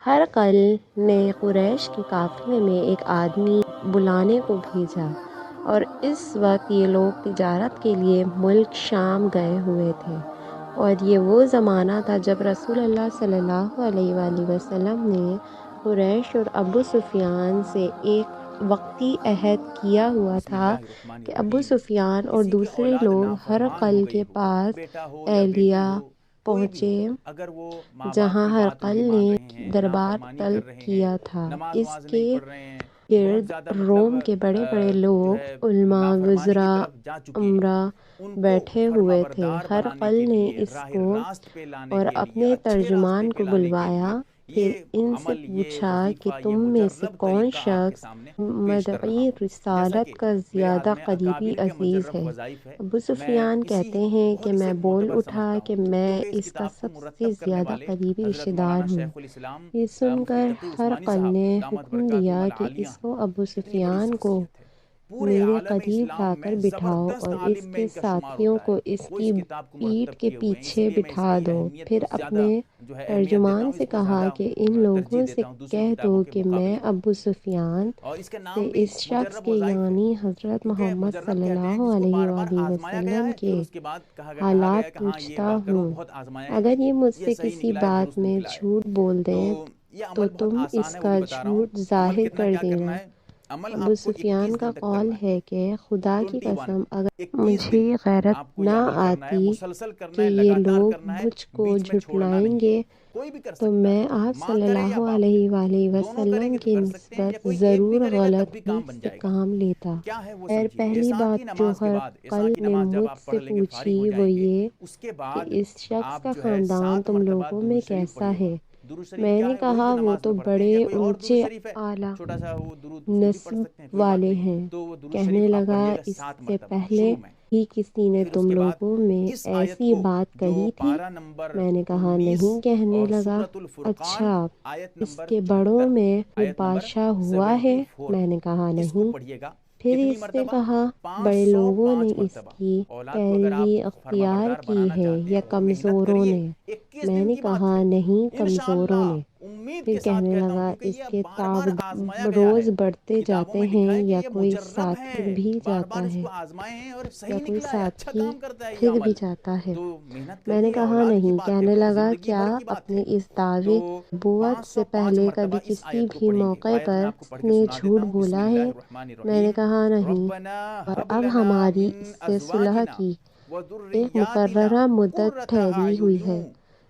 ہرقل نے قریش کے قافلے میں ایک آدمی بلانے کو بھیجا، اور اس وقت یہ لوگ تجارت کے لیے ملک شام گئے ہوئے تھے، اور یہ وہ زمانہ تھا جب رسول اللہ صلی اللہ علیہ وآلہ وسلم نے قریش اور ابو سفیان سے ایک وقتی عہد کیا ہوا بسم تھا اللہ الرحمن کہ ابو الرحیم۔ سفیان اور کسی کی دوسرے اولاد لوگ نافرمان ہرقل ہو گئی کے ہو، پاس بیٹا ہو یا بیٹی اہلیہ ہو، کوئی بھی پہنچے، ہو، اگر وہ ماں باپ جہاں کی بات ہرقل نہیں مان نے رہے ہیں، دربار نافرمانی طلب کر رہے ہیں، کیا تھا۔ نماز اس وماز نہیں کے پڑھ رہے ہیں، بہت گرد زیادہ مطلب روم کے بڑے بڑے جو لوگ، ہے علماء، نافرمانی کی وزراء، طرف جا چکے ہیں، امراء ان کو بیٹھے فرما ہوئے تھے۔ بردار بنانے ہرقل کے نے لیے، اس راہ کو راست پہ لانے اور کے لیے، اپنے اچھے راستے ترجمان پہ کو لانے کے بلوایا، لیے پھر یہ ان سے عمل، یہ پوچھا کہ وظیفہ، یہ تم میں سے مجرب کون طریقہ آپ کے شخص سامنے پیش کر رہا مدعی ہوں۔ جیسا رسالت کہ کا میرے ہاتھ زیادہ میں قریبی اکابر کے عزیز مجرب ہے؟ وظائف ہے، ابو میں سفیان اسی کہتے ہیں کہ بہت میں اسے بول معتبر اٹھا سمجھتا کہ ہوں، میں کیونکہ اس اس کا کتاب کو سب سے مرتب کرنے زیادہ والے قریبی حضرت رشتہ دار مولانا ہوں۔ شیخ الاسلام یہ سن مفتی کر تقی عثمانی ہرقل صاحب نے دامت حکم برکاتہم دیا کہ العالیہ اس کو ہیں، ابو کتنی بڑی سفیان کو شخصیت ہے، پورے میرے عالم قریب لا اسلام کر میں بٹھاؤ زبردست اور اس عالم میں کے ان کا شمار ساتھیوں ہوتا ہے، کو اس وہ کی اس کتاب کو پیٹھ مرتب کے کیے ہوئے ہیں، اس پیچھے لیے میں اس بٹھا کی دو۔ اہمیت پھر کو زیادہ اپنے جو ہے اہمیت دیتا ترجمان ہوں، سے اس کو کہا زیادہ کہ ان ترجیح لوگوں سے دیتا ہوں دوسری کہہ کتابوں دو کے کہ میں مقابلے میں، ابو سفیان اور اس کے سے نام بھی اس شخص مجرب کے وظائف ہے، یعنی حضرت کیونکہ محمد مجرب صلی کہتے ہیں اللہ جس کو علیہ بار بار وآلہ آزمایا گیا وسلم ہے، پھر کے اس کے بعد کہا گیا ہے حالات کہ ہاں یہ پوچھتا بات کرو، ہوں۔ بہت آزمایا ہے، اگر یہ مجھ یہ سے صحیح کسی نکلا ہے، بات درست میں نکلا ہے۔ جھوٹ بول تو دیں یہ تو عمل بہت تم اس آسان ہے، وہ بھی کا بتا رہا ہوں۔ جھوٹ عمل ظاہر کتنا کر کیا دینا۔ کرنا ہے؟ عمل ابو آپ کو سفیان 21 کا دن تک قول کرنا ہے، ہے کہ خدا کی 21، قسم اگر 21 مجھے دن غیرت آپ کو نہ یہ عمل کرنا ہے، آتی مسلسل کہ کرنا ہے، یہ لگاتار لوگ کرنا ہے، مجھ کو بیچ میں چھوڑنا جھٹلائیں نہیں ہے۔ گے کوئی بھی کر تو سکتا ہے، میں آپ ماں صلی کرے اللہ یا باپ کرے، علیہ وآلہ دونوں کریں وسلم گے تو کی کر سکتے ہیں، یا نسبت کوئی ایک بھی ضرور کرے گا تب بھی غلط ہی کام بن سے جائے گا۔ کام لیتا۔ کیا ہے وہ خیر، سمجھیے، پہلی عشاء کی بات جو نماز کے بعد، عشاء ہرقل کی نے نماز جب مجھ آپ سے پڑھ لیں گے، فارغ پوچھی ہو وہ جائیں گے، یہ اس کے کہ بعد اس شخص آپ کا جو ہے خاندان 7 تم مرتبہ لوگوں میں درود شریف کیسا پڑھیے گا۔ ہے؟ درود شریف میں کیا نے ہے؟ وہی کہا جو وہ نماز تو میں پڑھتے ہیں، بڑے یا کوئی اور درود اونچے شریف ہے، اعلیٰ چھوٹا سا وہ درود اس کو بھی پڑھ نسب سکتے ہیں، کوئی بات والے نہیں۔ ہیں۔ تو وہ درود کہنے شریف آپ لگا، پڑھیے گا اس 7 سے مرتبہ پہلے شروع میں۔ ہی کسی نے پھر اس تم کے بعد لوگوں میں اس آیت ایسی کو، بات جو کہی تھی؟ پارہ نمبر میں نے کہا 19 نہیں۔ کہنے اور لگا، سورۃ الفرقان اچھا، آیت اس نمبر کے بڑوں 74، میں کوئی آیت نمبر بادشاہ ہوا ہے؟ 74، میں نے کہا اس کو نہیں۔ پڑھیے گا۔ پھر کتنی اس نے مرتبہ؟ کہا، بڑے لوگوں نے 505 اس مرتبہ۔ کی اولاد کو اگر آپ پیروی فرما اختیار بردار کی بنانا ہے چاہتے یا ہیں تو محنت کمزوروں کریے، نے؟ 21 میں دن نے کی بات کہا ہے، نہیں، کمزوروں انشاءاللہ نے۔ امید پھر کے ساتھ کہنے کہتا ہوں، لگا، کیونکہ اس یہ کے بار تاب بار آزمایا گیا روز ہے، بڑھتے کتابوں جاتے میں ہیں، لکھا ہے کہ یا یہ کوئی مجرب ساتھی ہے، بھی بار جاتا بار اس ہے، کو آزمائے ہیں اور یا صحیح کوئی نکلا ہے، اچھا ساتھی کام کرتا ہے یہ پھر بھی عمل۔ جاتا ہے۔ تو محنت میں نے کریے، کہا اولاد کی نہیں۔ بات ہے، کہنے بہت لگا، زندگی کیا بھر کی بات اپنے ہے۔ اس تو دعوے کی نبوت سے 505 پہلے مرتبہ کبھی اس کسی آیت کو بھی پڑھیں گے۔ موقع آیت پر میں آپ کو پڑھ کے نے سنا دیتا جھوٹ ہوں، بسم بولا اللہ ہے؟ الرحمن میں نے الرحیم۔ کہا نہیں، ربنا اور هب اب لنا ہماری من اس سے صلح ازواجنا کی ایک وذریاتنا مقررہ مدت قرۃ ٹھہری ہوئی اعین ہے،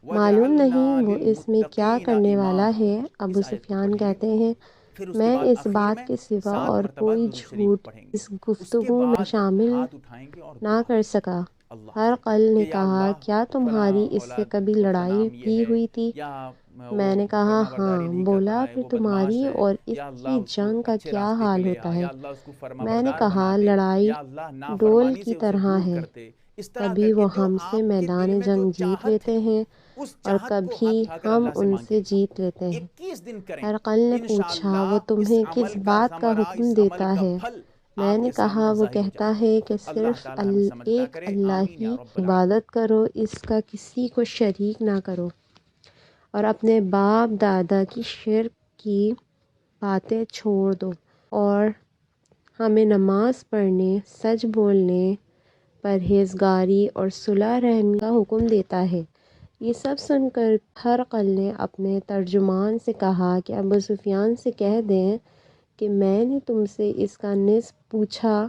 معلوم وجعلنا نہیں وہ اس میں کیا للمتقین کرنے والا اماما۔ ہے۔ ابو اس آیت کو سفیان پڑھیں گے، کہتے ہیں، پھر اس کے میں بعد اس اخیر بات میں کے سوا 7 اور مرتبہ کوئی درود شریف جھوٹ پڑھیں گے۔ اس اس کے گفتگو میں بعد شامل ہاتھ اٹھائیں گے اور نہ دعا کر کریں گے سکا۔ اللہ ہر سے قل کہ نے یا کہا، اللہ کیا فلاں تمہاری اس سے اولاد کبھی کا لڑائی نام یہ بھی ہے، ہوئی تھی؟ یا میں وہ نے کہا فرما برداری ہاں۔ نہیں کرتا بولا، ہے، پھر وہ بدماش تمہاری ہے، اور اس یا اللہ کی اس کو جنگ کا اچھے کیا راستے پہ حال لے ہوتا آ، ہے؟ یا اللہ اس کو فرما میں نے بردار بنا کہا، دے، لڑائی یا اللہ ڈول نافرمانی کی سے اسے طرح دور ہے، کر دے۔ اس طرح کر کبھی کے وہ جو ہم سے آپ کے دل میدان میں جو جنگ جیت چاہت لیتے ہے، ہیں، اس اور چاہت کو ہاتھ کبھی اٹھا کر ہم اللہ سے ان سے مانگیں۔ جیت لیتے ہیں۔ 21 دن کریں، ہرقل نے پوچھا، وہ انشاءاللہ اس تمہیں کس عمل کا بات کا ثمرہ، حکم اس عمل دیتا کا ہے؟ پھل میں آپ نے کے کہا، سامنے وہ ظاہر ہو کہتا جائے گا۔ ہے کہ اللہ صرف تعالی ہمیں سمجھتا ایک کرے، اللہ آمین کی یا رب العالمین۔ عبادت کرو، اس کا کسی کو شریک نہ کرو، اور اپنے باپ دادا کی شرک کی باتیں چھوڑ دو، اور ہمیں نماز پڑھنے، سچ بولنے، پرہیزگاری اور صلح رحمی کا حکم دیتا ہے۔ یہ سب سن کر ہرقل نے اپنے ترجمان سے کہا کہ ابو سفیان سے کہہ دیں کہ میں نے تم سے اس کا نصف پوچھا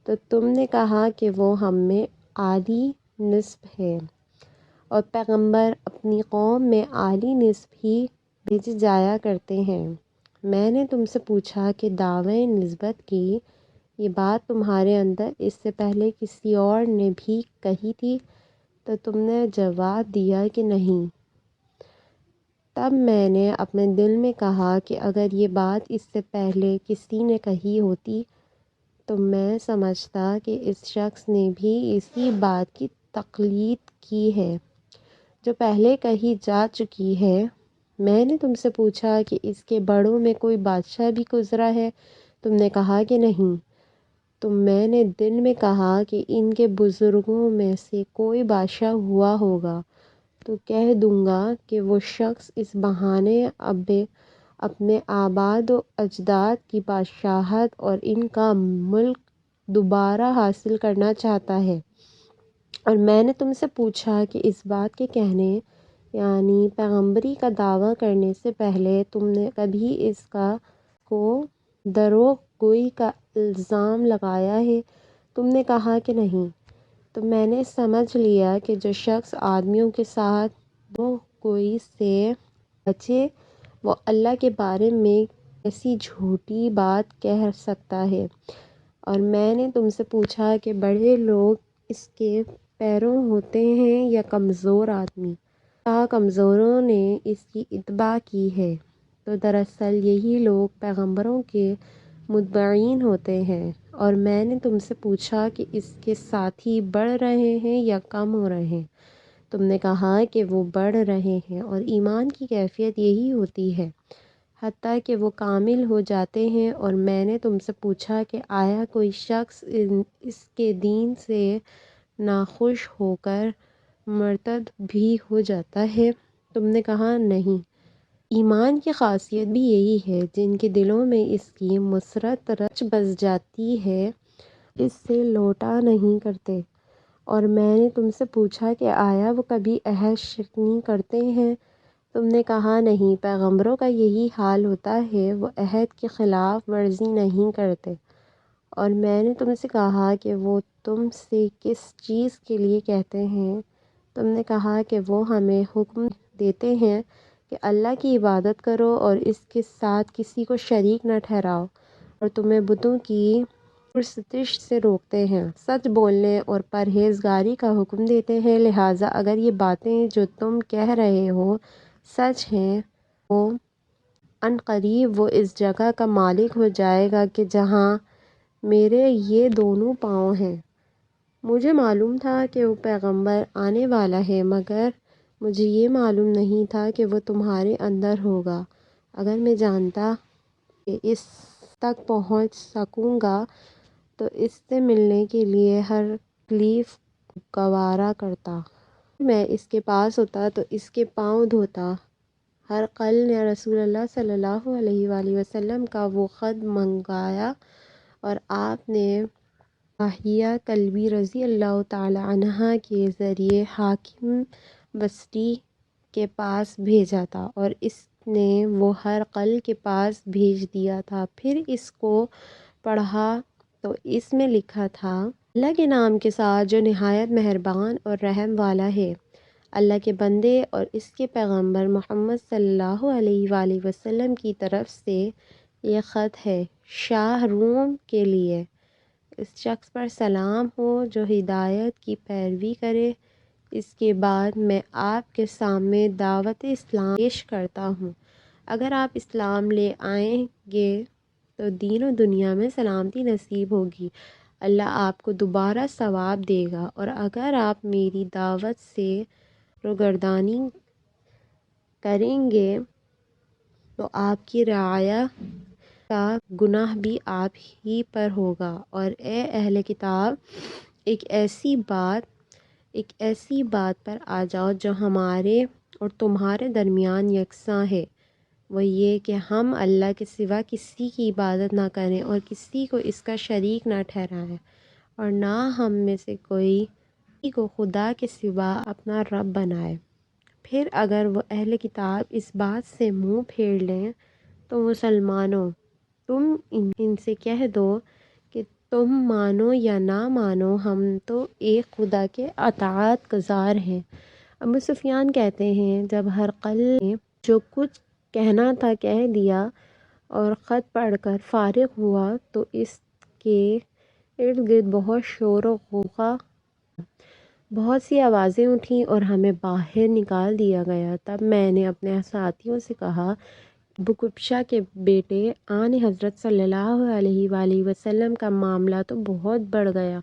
تو تم نے کہا کہ وہ ہم میں عالی نصف ہے، اور پیغمبر اپنی قوم میں عالی نصف ہی بھیجے جایا کرتے ہیں۔ میں نے تم سے پوچھا کہ دعوی نسبت کی یہ بات تمہارے اندر اس سے پہلے کسی اور نے بھی کہی تھی؟ تو تم نے جواب دیا کہ نہیں۔ تب میں نے اپنے دل میں کہا کہ اگر یہ بات اس سے پہلے کسی نے کہی ہوتی تو میں سمجھتا کہ اس شخص نے بھی اسی بات کی تقلید کی ہے جو پہلے کہی جا چکی ہے۔ میں نے تم سے پوچھا کہ اس کے بڑوں میں کوئی بادشاہ بھی گزرا ہے؟ تم نے کہا کہ نہیں۔ تو میں نے دل میں کہا کہ ان کے بزرگوں میں سے کوئی بادشاہ ہوا ہوگا، تو تو کہہ دوں گا کہ وہ شخص اس بہانے اپنے آباد و اجداد کی بادشاہت اور ان کا ملک دوبارہ حاصل کرنا چاہتا ہے۔ اور میں نے تم سے پوچھا کہ اس بات کے کہنے یعنی پیغمبری کا دعویٰ کرنے سے پہلے تم نے کبھی اس کو دروغ گوئی کا الزام لگایا ہے؟ تم نے کہا کہ نہیں۔ تو میں نے سمجھ لیا کہ جو شخص آدمیوں کے ساتھ دروغ گوئی سے بچے وہ اللہ کے بارے میں ایسی جھوٹی بات کہہ سکتا ہے۔ اور میں نے تم سے پوچھا کہ بڑے لوگ اس کے پیروں ہوتے ہیں یا کمزور آدمی؟ کہا کمزوروں نے اس کی اتباع کی ہے۔ تو دراصل یہی لوگ پیغمبروں کے متبعین ہوتے ہیں۔ اور میں نے تم سے پوچھا کہ اس کے ساتھی بڑھ رہے ہیں یا کم ہو رہے ہیں؟ تم نے کہا کہ وہ بڑھ رہے ہیں، اور ایمان کی کیفیت یہی ہوتی ہے حتیٰ کہ وہ کامل ہو جاتے ہیں۔ اور میں نے تم سے پوچھا کہ آیا کوئی شخص اس کے دین سے ناخوش ہو کر مرتد بھی ہو جاتا ہے؟ تم نے کہا نہیں۔ ایمان کی خاصیت بھی یہی ہے، جن کے دلوں میں اس کی مسرت رچ بس جاتی ہے اس سے لوٹا نہیں کرتے۔ اور میں نے تم سے پوچھا کہ آیا وہ کبھی عہد شکنی کرتے ہیں؟ تم نے کہا نہیں۔ پیغمبروں کا یہی حال ہوتا ہے، وہ عہد کی خلاف ورزی نہیں کرتے۔ اور میں نے تم سے کہا کہ وہ تم سے کس چیز کے لیے کہتے ہیں؟ تم نے کہا کہ وہ ہمیں حکم دیتے ہیں کہ اللہ کی عبادت کرو اور اس کے ساتھ کسی کو شریک نہ ٹھہراؤ، اور تمہیں بتوں کی پرستش سے روکتے ہیں، سچ بولنے اور پرہیزگاری کا حکم دیتے ہیں۔ لہٰذا اگر یہ باتیں جو تم کہہ رہے ہو سچ ہیں تو عنقریب وہ اس جگہ کا مالک ہو جائے گا کہ جہاں میرے یہ دونوں پاؤں ہیں۔ مجھے معلوم تھا کہ وہ پیغمبر آنے والا ہے، مگر مجھے یہ معلوم نہیں تھا کہ وہ تمہارے اندر ہوگا۔ اگر میں جانتا کہ اس تک پہنچ سکوں گا تو اس سے ملنے کے لیے ہر تکلیف گوارا کرتا۔ میں اس کے پاس ہوتا تو اس کے پاؤں دھوتا۔ ہرقل نے رسول اللہ صلی اللہ علیہ وآلہ وسلم کا وہ خط منگایا اور آپ نے ماہیہ کلبی رضی اللہ تعالی عنہا کے ذریعے حاکم بصری کے پاس بھیجا تھا، اور اس نے وہ ہرقل کے پاس بھیج دیا تھا۔ پھر اس کو پڑھا تو اس میں لکھا تھا، اللہ کے نام کے ساتھ جو نہایت مہربان اور رحم والا ہے۔ اللہ کے بندے اور اس کے پیغمبر محمد صلی اللہ علیہ وآلہ وسلم کی طرف سے یہ خط ہے، شاہ روم کے لیے۔ اس شخص پر سلام ہو جو ہدایت کی پیروی کرے۔ اس کے بعد میں آپ کے سامنے دعوت اسلام پیش کرتا ہوں۔ اگر آپ اسلام لے آئیں گے تو دین و دنیا میں سلامتی نصیب ہوگی، اللہ آپ کو دوبارہ ثواب دے گا، اور اگر آپ میری دعوت سے روگردانی کریں گے تو آپ کی رعایا کا گناہ بھی آپ ہی پر ہوگا۔ اور اے اہل کتاب، ایک ایسی بات پر آ جاؤ جو ہمارے اور تمہارے درمیان یکساں ہے، وہ یہ کہ ہم اللہ کے سوا کسی کی عبادت نہ کریں اور کسی کو اس کا شریک نہ ٹھہرائیں، اور نہ ہم میں سے کوئی کسی کو خدا کے سوا اپنا رب بنائے۔ پھر اگر وہ اہل کتاب اس بات سے منہ پھیر لیں تو مسلمانوں، تم ان سے کہہ دو کہ تم مانو یا نہ مانو، ہم تو ایک خدا کے اطاعت گزار ہیں۔ ابو سفیان کہتے ہیں، جب ہرقل نے جو کچھ کہنا تھا کہہ دیا اور خط پڑھ کر فارغ ہوا تو اس کے ارد گرد بہت شور و غوغا، بہت سی آوازیں اٹھیں اور ہمیں باہر نکال دیا گیا۔ تب میں نے اپنے ساتھیوں سے کہا، ابو کبشہ کے بیٹے آن حضرت صلی اللہ علیہ وآلہ وسلم کا معاملہ تو بہت بڑھ گیا،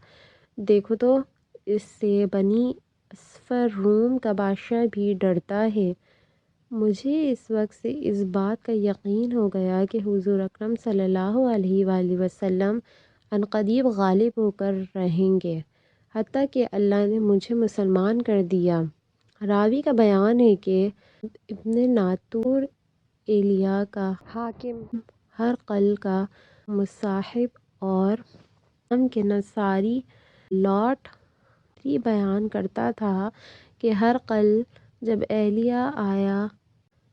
دیکھو تو اس سے بنی اصفر روم کا بادشاہ بھی ڈرتا ہے۔ مجھے اس وقت سے اس بات کا یقین ہو گیا کہ حضور اکرم صلی اللہ علیہ وآلہ وسلم عنقریب غالب ہو کر رہیں گے، حتیٰ کہ اللہ نے مجھے مسلمان کر دیا۔ راوی کا بیان ہے کہ ابن ناطور ایلیا کا حاکم ہرقل کا مصاحب اور ہم کے نصاری لاٹ بیان کرتا تھا کہ ہرقل جب ایلیا آیا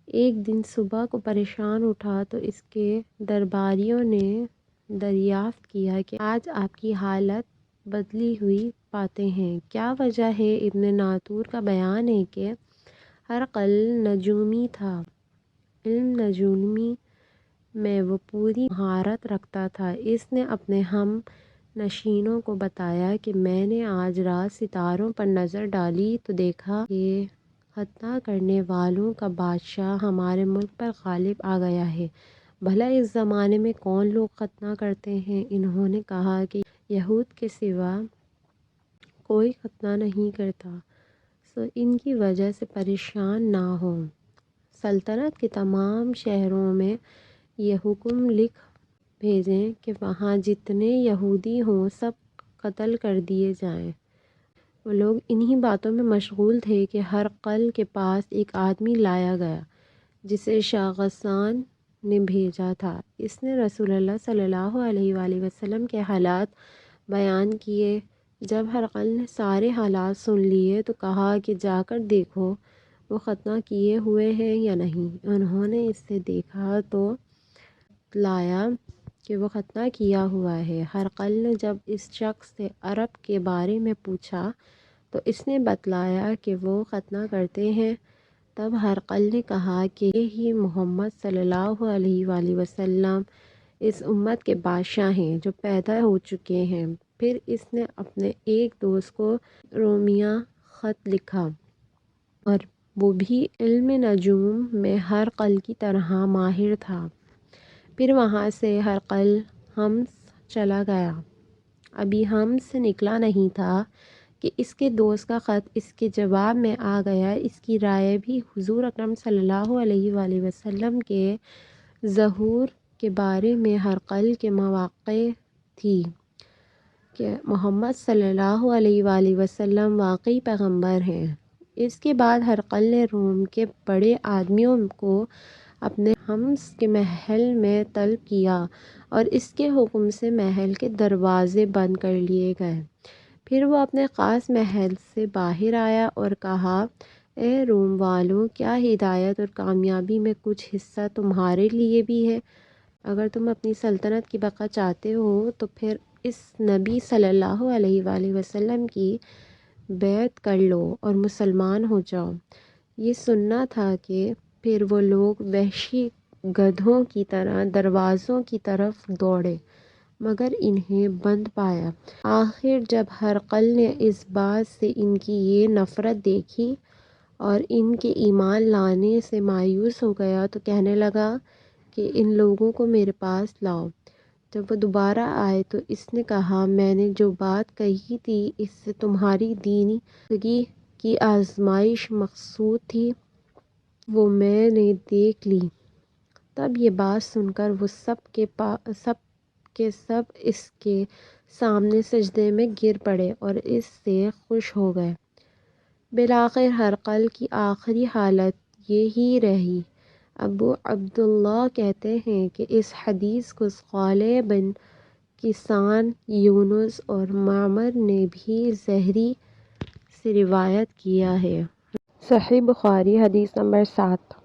ایک دن صبح کو پریشان اٹھا تو اس کے درباریوں نے دریافت کیا کہ آج آپ کی حالت بدلی ہوئی پاتے ہیں، کیا وجہ ہے؟ ابن ناطور کا بیان ہے کہ ہرقل نجومی تھا، علم نجومی میں وہ پوری مہارت رکھتا تھا۔ اس نے اپنے ہم نشینوں کو بتایا کہ میں نے آج رات ستاروں پر نظر ڈالی تو دیکھا کہ ختنہ کرنے والوں کا بادشاہ ہمارے ملک پر غالب آ گیا ہے، بھلا اس زمانے میں کون لوگ ختنہ کرتے ہیں؟ انہوں نے کہا کہ یہود کے سوا کوئی ختنہ نہیں کرتا، سو ان کی وجہ سے پریشان نہ ہوں۔ سلطنت کے تمام شہروں میں یہ حکم لکھ بھیجیں کہ وہاں جتنے یہودی ہوں سب قتل کر دیے جائیں۔ وہ لوگ انہی باتوں میں مشغول تھے کہ ہرقل کے پاس ایک آدمی لایا گیا جسے شاہ غسان نے بھیجا تھا۔ اس نے رسول اللہ صلی اللہ علیہ وآلہ وسلم کے حالات بیان کیے۔ جب ہرقل نے سارے حالات سن لیے تو کہا کہ جا کر دیکھو وہ ختنہ کیے ہوئے ہیں یا نہیں۔ انہوں نے اس سے دیکھا تو بتلایا کہ وہ ختنہ کیا ہوا ہے۔ ہرقل نے جب اس شخص سے عرب کے بارے میں پوچھا تو اس نے بتلایا کہ وہ ختنہ کرتے ہیں۔ تب ہرقل نے کہا کہ یہی محمد صلی اللہ علیہ وآلہ وسلم اس امت کے بادشاہ ہیں جو پیدا ہو چکے ہیں۔ پھر اس نے اپنے ایک دوست کو رومیہ خط لکھا اور وہ بھی علم نجوم میں ہرقل کی طرح ماہر تھا۔ پھر وہاں سے ہرقل حمص چلا گیا۔ ابھی حمص سے نکلا نہیں تھا کہ اس کے دوست کا خط اس کے جواب میں آ گیا۔ اس کی رائے بھی حضور اکرم صلی اللہ علیہ وآلہ وسلم کے ظہور کے بارے میں ہرقل کے مواقع تھی کہ محمد صلی اللہ علیہ وآلہ وسلم واقعی پیغمبر ہیں۔ اس کے بعد ہرقل نے روم کے بڑے آدمیوں کو اپنے حمص کے محل میں طلب کیا اور اس کے حکم سے محل کے دروازے بند کر لیے گئے۔ پھر وہ اپنے خاص محل سے باہر آیا اور کہا، اے روم والوں، کیا ہدایت اور کامیابی میں کچھ حصہ تمہارے لیے بھی ہے؟ اگر تم اپنی سلطنت کی بقا چاہتے ہو تو پھر اس نبی صلی اللہ علیہ وآلہ وسلم کی بیعت کر لو اور مسلمان ہو جاؤ۔ یہ سننا تھا کہ پھر وہ لوگ وحشی گدھوں کی طرح دروازوں کی طرف دوڑے مگر انہیں بند پایا۔ آخر جب ہرقل نے اس بات سے ان کی یہ نفرت دیکھی اور ان کے ایمان لانے سے مایوس ہو گیا تو کہنے لگا کہ ان لوگوں کو میرے پاس لاؤ۔ جب وہ دوبارہ آئے تو اس نے کہا، میں نے جو بات کہی تھی اس سے تمہاری دینی زندگی کی آزمائش مقصود تھی وہ میں نے دیکھ لی۔ تب یہ بات سن کر وہ سب کے سب اس کے سامنے سجدے میں گر پڑے اور اس سے خوش ہو گئے۔ بالآخر ہرقل کی آخری حالت یہی رہی۔ ابو عبداللہ کہتے ہیں کہ اس حدیث کو صالح بن کیسان، یونس اور معمر نے بھی زہری سے روایت کیا ہے۔ صحیح بخاری حدیث نمبر 7۔